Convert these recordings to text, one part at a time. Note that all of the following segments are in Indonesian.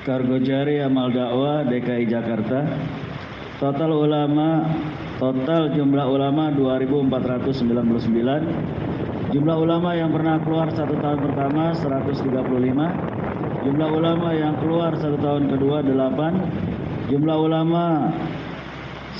Kargojari Amal Dakwah DKI Jakarta. Total jumlah ulama 2.499. Jumlah ulama yang pernah keluar 1 tahun pertama 135. Jumlah ulama yang keluar 1 tahun kedua 8. Jumlah ulama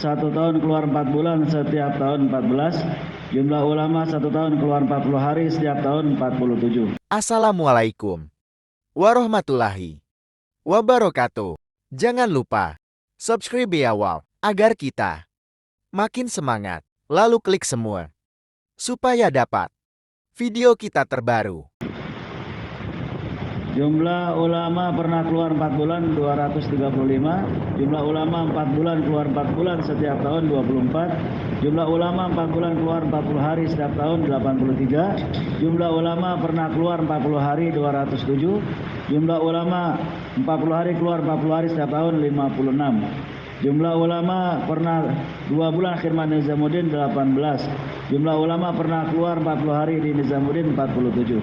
1 tahun keluar 4 bulan setiap tahun 14. Jumlah ulama 1 tahun keluar 40 hari setiap tahun 47. Assalamualaikum warahmatullahi wabarakatuh. Jangan lupa subscribe ya wow, agar kita makin semangat. Lalu klik semua supaya dapat video kita terbaru. Jumlah ulama pernah keluar 4 bulan 235. Jumlah ulama 4 bulan keluar 4 bulan setiap tahun 24. Jumlah ulama 4 bulan keluar 40 hari setiap tahun 83. Jumlah ulama pernah keluar 40 hari 207. Jumlah ulama 40 hari keluar 40 hari setiap tahun 56. Jumlah ulama pernah 2 bulan khidmat Nizamuddin 18. Jumlah ulama pernah keluar 40 hari di Nizamuddin 47.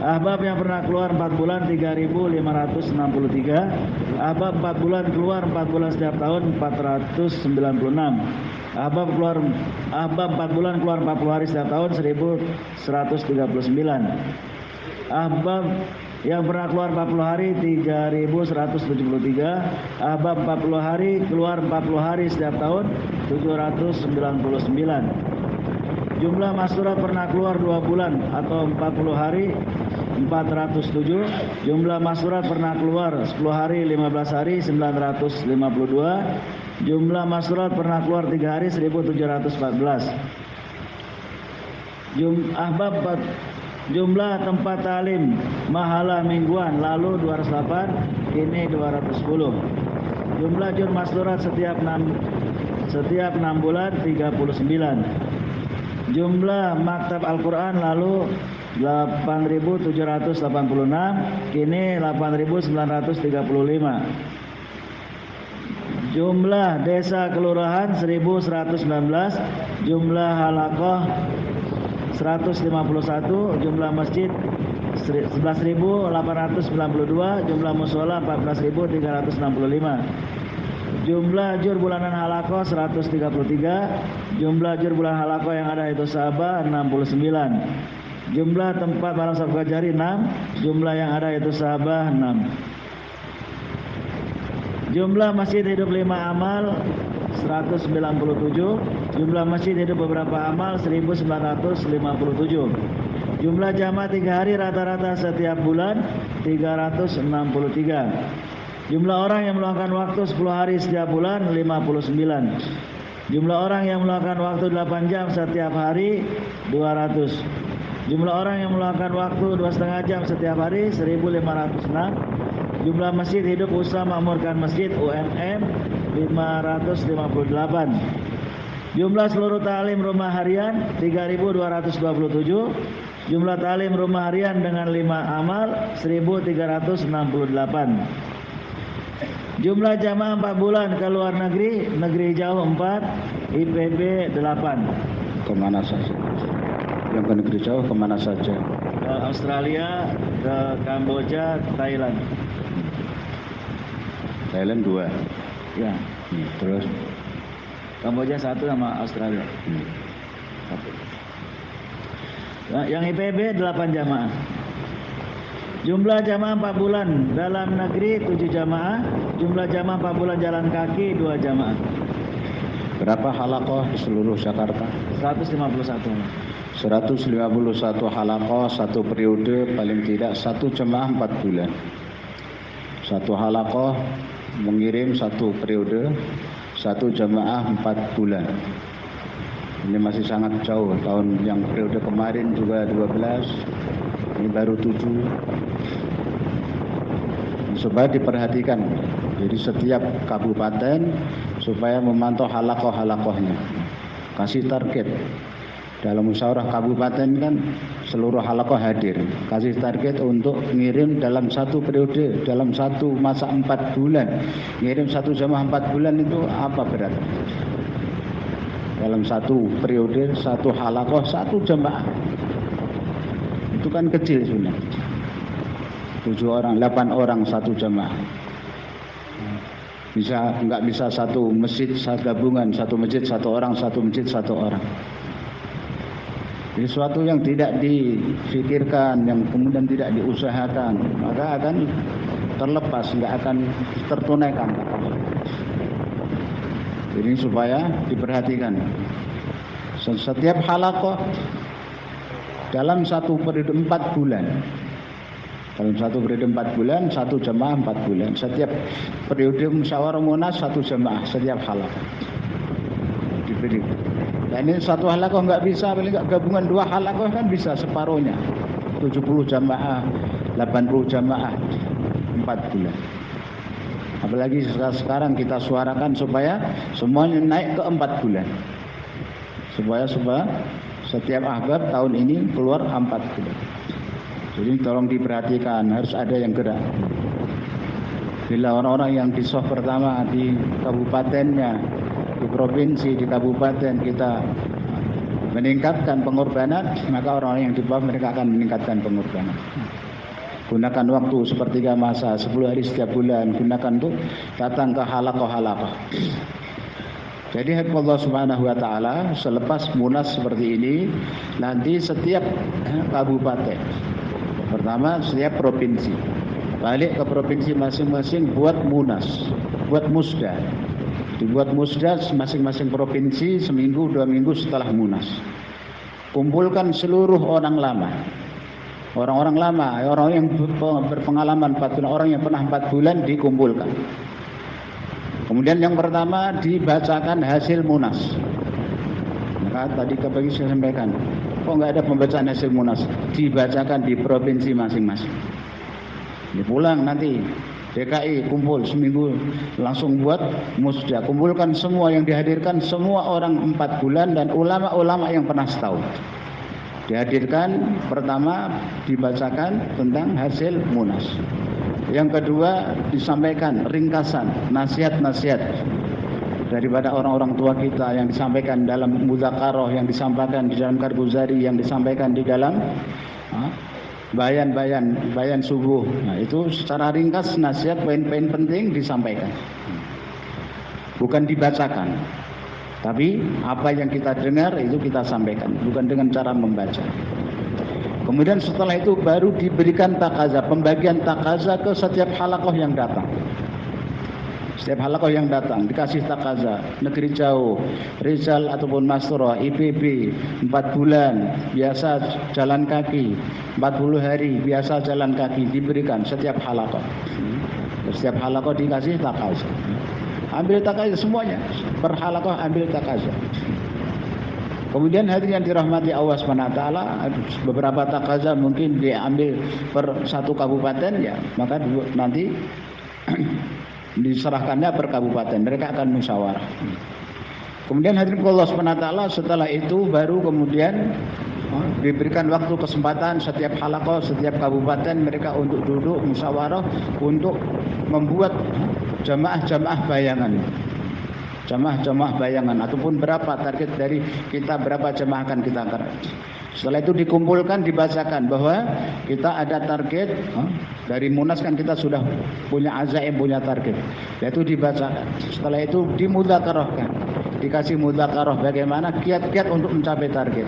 Ahbab yang pernah keluar 4 bulan 3.563. Ahbab 4 bulan keluar 4 bulan setiap tahun 496. Ahbab 4 bulan keluar 40 hari setiap tahun 1139. Ahbab yang pernah keluar 40 hari 3.173. Ahbab 40 hari keluar 40 hari setiap tahun 799. Jumlah masyurat pernah keluar 2 bulan atau 40 hari 407. Jumlah masyurat pernah keluar 10 hari 15 hari 952. Jumlah masyurat pernah keluar 3 hari 1714. Jumlah tempat talim mahala mingguan lalu 208, kini 210. Jumlah jur masyurat setiap 6 bulan 39. Jumlah maktab Al-Quran lalu 8.786, kini 8.935. Jumlah desa kelurahan 1.119, jumlah halaqah 151, jumlah masjid 11.892, jumlah mushola 14.365. Jumlah jur bulanan halaqah 133. Jumlah jur bulan halaqah yang ada itu Sabah 69. Jumlah tempat malam Sabtu Jari 6. Jumlah yang ada itu Sabah 6. Jumlah masjid hidup 5 amal 197. Jumlah masjid hidup beberapa amal 1957. Jumlah jamaah 3 hari rata-rata setiap bulan 363. Jumlah orang yang meluangkan waktu 10 hari setiap bulan 59. Jumlah orang yang meluangkan waktu 8 jam setiap hari 200. Jumlah orang yang meluangkan waktu 2,5 jam setiap hari 1506. Jumlah masjid hidup usaha makmurkan masjid UMM 558. Jumlah seluruh ta'lim rumah harian 3.227. Jumlah ta'lim rumah harian dengan 5 amal 1.368. Jumlah jamaah 4 bulan ke luar negeri, negeri jauh 4, IPB 8. Kemana saja? Yang ke negeri jauh kemana saja? Ke Australia, ke Kamboja, Thailand. Thailand 2. Ya. Terus? Kamboja 1 sama Australia. 1. Yang IPB 8 jamaah. Jumlah jamaah 4 bulan dalam negeri 7 jamaah. Jumlah jamaah 4 bulan jalan kaki 2 jamaah. Berapa halaqah di seluruh Jakarta? 151. 151 halaqah, 1 periode, paling tidak 1 jamaah 4 bulan. 1 halaqah mengirim 1 periode, 1 jamaah 4 bulan. Ini masih sangat jauh. Tahun yang periode kemarin juga 12. Ini baru 7. Supaya diperhatikan. Jadi setiap kabupaten supaya memantau halaqah-halaqahnya. Kasih target. Dalam musyawarah kabupaten kan seluruh halaqah hadir. Kasih target untuk ngirim dalam 1 periode, dalam 1 masa 4 bulan. Ngirim 1 jamaah 4 bulan itu apa berat? Dalam 1 periode, 1 halaqah, 1 jamaah. Itu kan kecil sebenarnya. 7 orang, 8 orang satu jamaah. Nggak bisa satu masjid satu gabungan, satu masjid satu orang, satu masjid satu orang. Jadi sesuatu yang tidak difikirkan, yang kemudian tidak diusahakan, maka akan terlepas, nggak akan tertunaikan. Jadi supaya diperhatikan. Setiap halaqah dalam satu periode 4 bulan. Dalam satu periode 4 bulan, satu jamaah 4 bulan. Setiap periode musyawarah munas, satu jamaah setiap halaqah diberi. Dan ini satu halaqah nggak bisa, paling nggak gabungan 2 halaqah kan bisa separuhnya. 70 jamaah, 80 jamaah 4 bulan. Apalagi sekarang kita suarakan supaya semuanya naik ke 4 bulan. Supaya setiap ahbab tahun ini keluar 4 bulan. Jadi tolong diperhatikan, harus ada yang gerak. Bila orang-orang yang di soft pertama di kabupatennya, di provinsi, di kabupaten kita meningkatkan pengorbanan, maka orang-orang yang di bawah mereka akan meningkatkan pengorbanan. Gunakan waktu sepertiga masa, 10 hari setiap bulan, gunakan untuk datang ke halaqah-halaqah. Jadi Allah Subhanahu wa taala selepas munas seperti ini, nanti setiap kabupaten, pertama setiap provinsi, balik ke provinsi masing-masing buat munas, buat musda. Dibuat musda masing-masing provinsi seminggu 2 minggu setelah munas. Kumpulkan seluruh orang lama. Orang-orang lama, orang yang berpengalaman 4 bulan, orang yang pernah 4 bulan dikumpulkan. Kemudian yang pertama dibacakan hasil munas. Maka tadi pagi saya sampaikan, kok nggak ada pembacaan hasil munas? Dibacakan di provinsi masing-masing. Pulang nanti DKI kumpul seminggu langsung buat musda. Kumpulkan semua yang dihadirkan, semua orang 4 bulan dan ulama-ulama yang pernah setahun. Dihadirkan, pertama dibacakan tentang hasil munas. Yang kedua disampaikan ringkasan, nasihat-nasihat daripada orang-orang tua kita yang disampaikan dalam mudzakarah, yang disampaikan di dalam Karguzari, yang disampaikan di dalam bayan subuh. Nah, itu secara ringkas nasihat poin-poin penting disampaikan. Bukan dibacakan. Tapi apa yang kita dengar itu kita sampaikan, bukan dengan cara membaca. Kemudian setelah itu baru diberikan takaza, pembagian takaza ke setiap halaqah yang datang. Setiap halaqah yang datang dikasih takaza, negeri jauh, Rizal ataupun Mastura, IPB 4 bulan, biasa jalan kaki, 40 hari, biasa jalan kaki, diberikan setiap halaqah. Setiap halaqah dikasih takaza. Ambil takaza semuanya, per halaqah ambil takaza. Kemudian hadirin yang dirahmati Allah SWT, beberapa takaza mungkin diambil per satu kabupaten, ya maka nanti diserahkannya per kabupaten, mereka akan musyawarah. Kemudian hadirin Allah SWT, setelah itu baru kemudian diberikan waktu kesempatan setiap halaqah, setiap kabupaten mereka untuk duduk musyawarah untuk membuat jamaah-jamaah bayangan. Jamaah-jamaah bayangan ataupun berapa target dari kita, berapa jamaah akan kita angkat. Setelah itu dikumpulkan, dibacakan bahwa kita ada target. Dari munas kan kita sudah punya azaim, punya target, yaitu dibacakan. Setelah itu dimudzakarahkan, dikasih mudzakarah bagaimana kiat-kiat untuk mencapai target.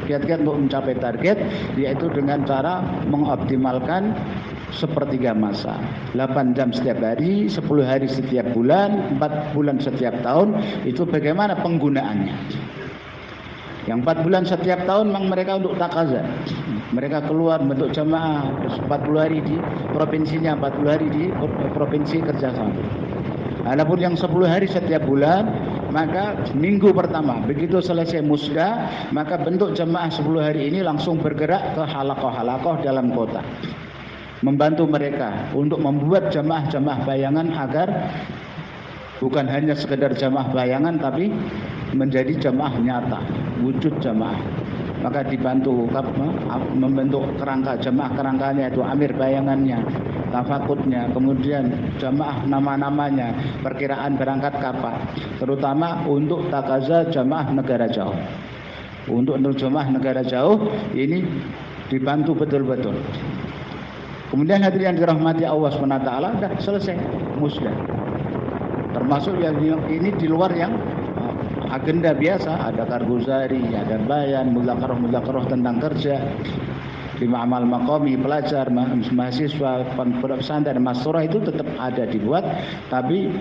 Kiat-kiat untuk mencapai target yaitu dengan cara mengoptimalkan sepertiga masa, 8 jam setiap hari, 10 hari setiap bulan, 4 bulan setiap tahun. Itu bagaimana penggunaannya. Yang 4 bulan setiap tahun memang mereka untuk takaza. Mereka keluar bentuk jamaah 40 hari di provinsinya, 40 hari di provinsi kerjasama. Adapun yang 10 hari setiap bulan, maka minggu pertama begitu selesai musda, maka bentuk jamaah 10 hari ini langsung bergerak ke halaqah-halaqah dalam kota, membantu mereka untuk membuat jamaah-jamaah bayangan agar bukan hanya sekedar jamaah bayangan tapi menjadi jamaah nyata, wujud jamaah. Maka dibantu membentuk kerangka jamaah, kerangkanya itu amir bayangannya, tafakutnya, kemudian jamaah nama-namanya, perkiraan berangkat kapan, terutama untuk takaza jamaah negara jauh. Untuk jamaah negara jauh ini dibantu betul-betul. Kemudian hadirin yang dirahmati Allah SWT, dah selesai, musdah. Termasuk yang ini di luar yang agenda biasa, ada karguzari, ada bayan, mudzakarah tentang kerja, 5 amal maqami, pelajar, mahasiswa, pondok pesantren, masyurah itu tetap ada dibuat, tapi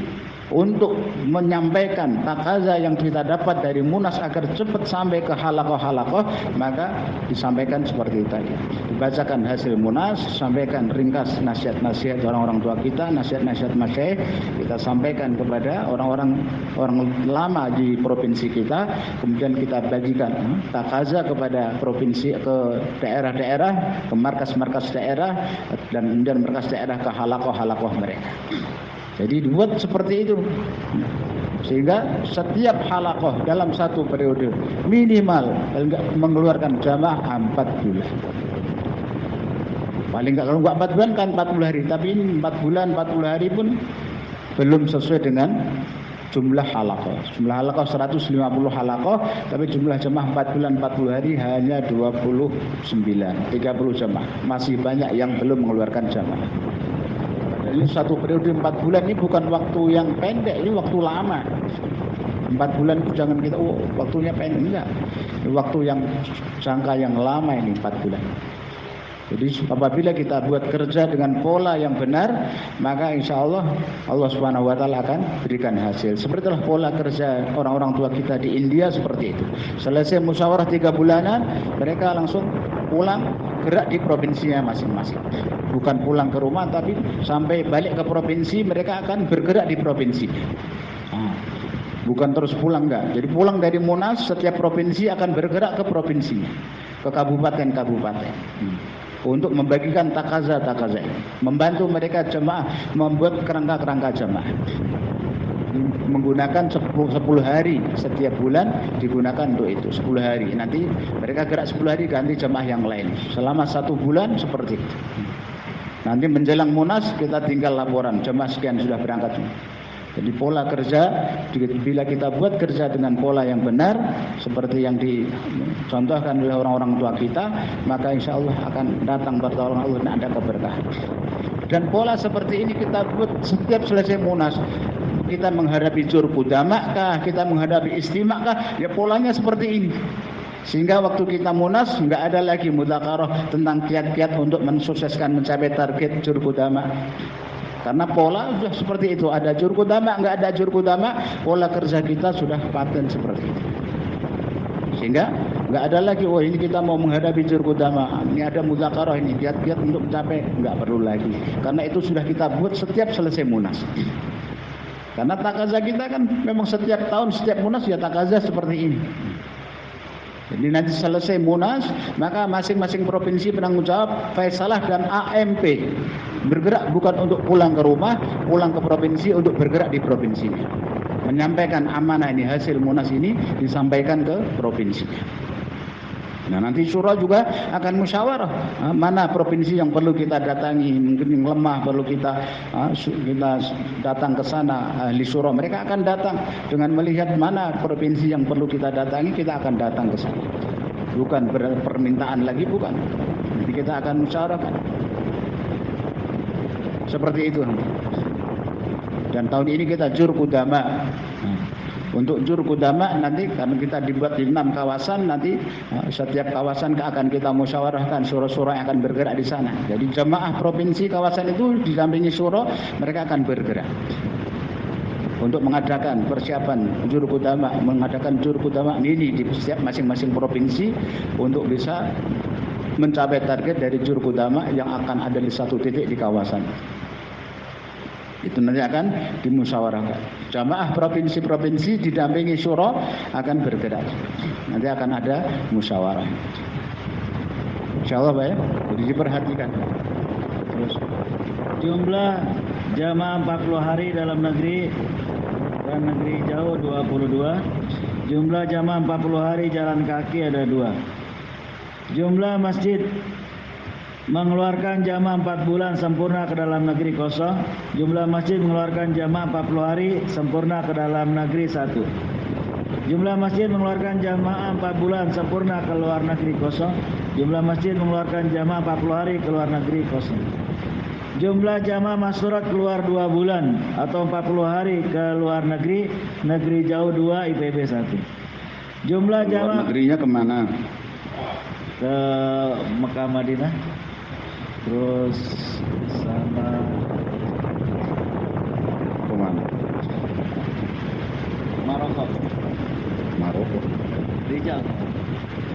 untuk menyampaikan takaza yang kita dapat dari Munas agar cepat sampai ke halakoh-halakoh, maka disampaikan seperti itu tadi. Dibacakan hasil Munas, sampaikan ringkas nasihat-nasihat orang-orang tua kita, nasihat-nasihat masyaikh, kita sampaikan kepada orang lama di provinsi kita, kemudian kita bagikan takaza kepada provinsi, ke daerah-daerah, ke markas-markas daerah, dan kemudian markas daerah ke halakoh-halakoh mereka. Jadi dibuat seperti itu, sehingga setiap halakoh dalam satu periode minimal mengeluarkan jamaah 4 bulan. Paling enggak, kalau enggak 4 bulan kan 40 hari, tapi ini 4 bulan 40 hari pun belum sesuai dengan jumlah halakoh. Jumlah halakoh 150 halakoh, tapi jumlah jamaah 4 bulan 40 hari hanya 29, 30 jamaah. Masih banyak yang belum mengeluarkan jamaah. Ini satu periode 4 bulan ini bukan waktu yang pendek, ini waktu lama. 4 bulan itu jangan kita, waktunya pendek, enggak. Ini waktu yang jangka yang lama ini 4 bulan. Jadi apabila kita buat kerja dengan pola yang benar, maka insya Allah Allah Subhanahu Wa Taala akan berikan hasil. Sepertilah pola kerja orang-orang tua kita di India seperti itu. Selesai musyawarah 3 bulanan, mereka langsung pulang, gerak di provinsinya masing-masing. Bukan pulang ke rumah, tapi sampai balik ke provinsi mereka akan bergerak di provinsi. Bukan terus pulang, enggak. Jadi pulang dari Munas, setiap provinsi akan bergerak ke provinsinya, ke kabupaten-kabupaten. Untuk membagikan takaza ini, membantu mereka jemaah membuat kerangka jemaah, menggunakan 10 hari setiap bulan, digunakan untuk itu 10 hari. Nanti mereka gerak 10 hari ganti jemaah yang lain selama 1 bulan seperti itu. Nanti menjelang Munas kita tinggal laporan jemaah sekian sudah berangkat. Jadi pola kerja, bila kita buat kerja dengan pola yang benar seperti yang dicontohkan oleh orang-orang tua kita, maka insya Allah akan datang pertolongan Allah dan ada keberkahan. Dan pola seperti ini kita buat setiap selesai Munas. Kita menghadapi Jurqudama kah, kita menghadapi Istimak kah, ya polanya seperti ini. Sehingga waktu kita Munas enggak ada lagi mudzakarah tentang kiat-kiat untuk mensukseskan mencapai target Jurqudama. Karena pola sudah seperti itu, ada Jurqudama, enggak ada Jurqudama, pola kerja kita sudah paten seperti itu. Sehingga enggak ada lagi, oh ini kita mau menghadapi Jurqudama, ini ada mudzakarah, ini kiat-kiat untuk mencapai, enggak perlu lagi. Karena itu sudah kita buat setiap selesai Munas. Karena takaza kita kan memang setiap tahun, setiap Munas ya takaza seperti ini. Jadi nanti selesai Munas, maka masing-masing provinsi penanggung jawab Faisalah dan AMP bergerak bukan untuk pulang ke rumah, pulang ke provinsi untuk bergerak di provinsi. Menyampaikan amanah ini, hasil Munas ini disampaikan ke provinsi. Nah nanti syura juga akan musyawarah mana provinsi yang perlu kita datangi, mungkin yang lemah perlu kita datang ke sana. Ahli syura mereka akan datang dengan melihat mana provinsi yang perlu kita datangi, kita akan datang ke sana. Bukan permintaan lagi, bukan. Nanti kita akan musyawarahkan. Seperti itu. Dan tahun ini kita Jurqudama. Untuk Jurqudama nanti karena kita dibuat di 6 kawasan, nanti setiap kawasan akan kita musyawarahkan syura-syura yang akan bergerak di sana. Jadi jemaah provinsi kawasan itu didampingi syura, mereka akan bergerak untuk mengadakan persiapan Jurqudama, mengadakan Jurqudama ini di setiap masing-masing provinsi untuk bisa mencapai target dari Jurqudama yang akan ada di satu titik di kawasan. Itu nanti akan dimusyawarahkan. Jamaah provinsi-provinsi didampingi syura akan bergerak. Nanti akan ada musyawarah. Insyaallah Pak ya. Jadi diperhatikan. Terus jumlah jamaah 40 hari dalam negeri dan negeri jauh 22. Jumlah jamaah 40 hari jalan kaki ada 2. Jumlah masjid mengeluarkan jamaah 4 bulan sempurna ke dalam negeri kosong. Jumlah masjid mengeluarkan jamaah 40 hari sempurna ke dalam negeri 1. Jumlah masjid mengeluarkan jamaah 4 bulan sempurna ke luar negeri kosong. Jumlah masjid mengeluarkan jamaah 40 hari ke luar negeri kosong. Jumlah jamaah masyurat keluar 2 bulan atau 40 hari ke luar negeri, negeri jauh 2, IPB 1. Jumlah Luar jamaah negerinya kemana? ke Mekah Madinah, terus sama Kemana? Maroko, Maroko. Rijal.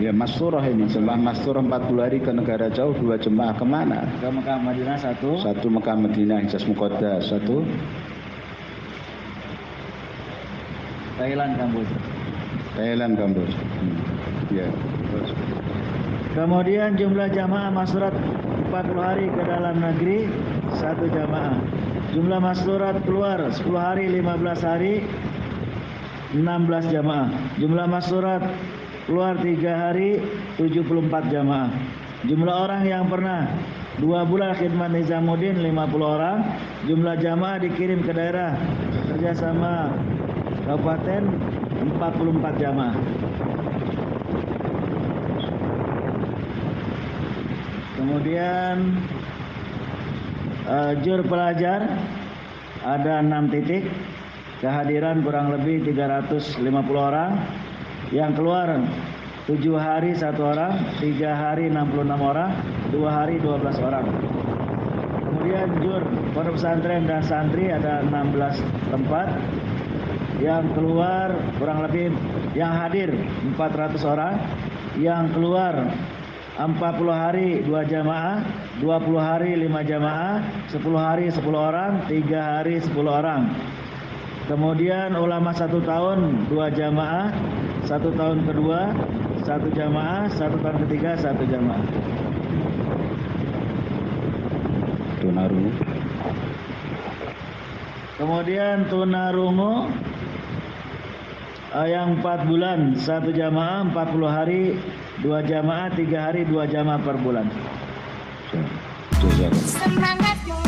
Ya masyurah ini, jemaah masyurah 40 hari ke negara jauh, 2 jemaah kemana? Ke Mekah Madinah 1. 1 Mekah Madinah, Hijaz Muqaddas, 1 Thailand Kamboja. Thailand Kamboja. Ya, terus. Kemudian jumlah jamaah masyurat 40 hari ke dalam negeri 1 jamaah. Jumlah masyurat keluar 10 hari 15 hari 16 jamaah. Jumlah masyurat keluar 3 hari 74 jamaah. Jumlah orang yang pernah 2 bulan khidmat Nizamuddin 50 orang. Jumlah jamaah dikirim ke daerah kerjasama kabupaten 44 jamaah. Kemudian jur pelajar ada 6 titik, kehadiran kurang lebih 350 orang, yang keluar 7 hari 1 orang, 3 hari 66 orang, 2 hari 12 orang. Kemudian jur pondok pesantren dan santri ada 16 tempat, yang keluar kurang lebih, yang hadir 400 orang, yang keluar 40 hari 2 jamaah, 20 hari 5 jamaah, 10 hari 10 orang, 3 hari 10 orang. Kemudian ulama 1 tahun 2 jamaah, 1 tahun kedua 1 jamaah, 1 tahun ketiga 1 jamaah. Tunarungu. Kemudian tunarungu yang 4 bulan 1 jamaah, 40 hari 2 jamaah, 3 hari 2 jamaah per bulan. Jazakallah. Semangatmu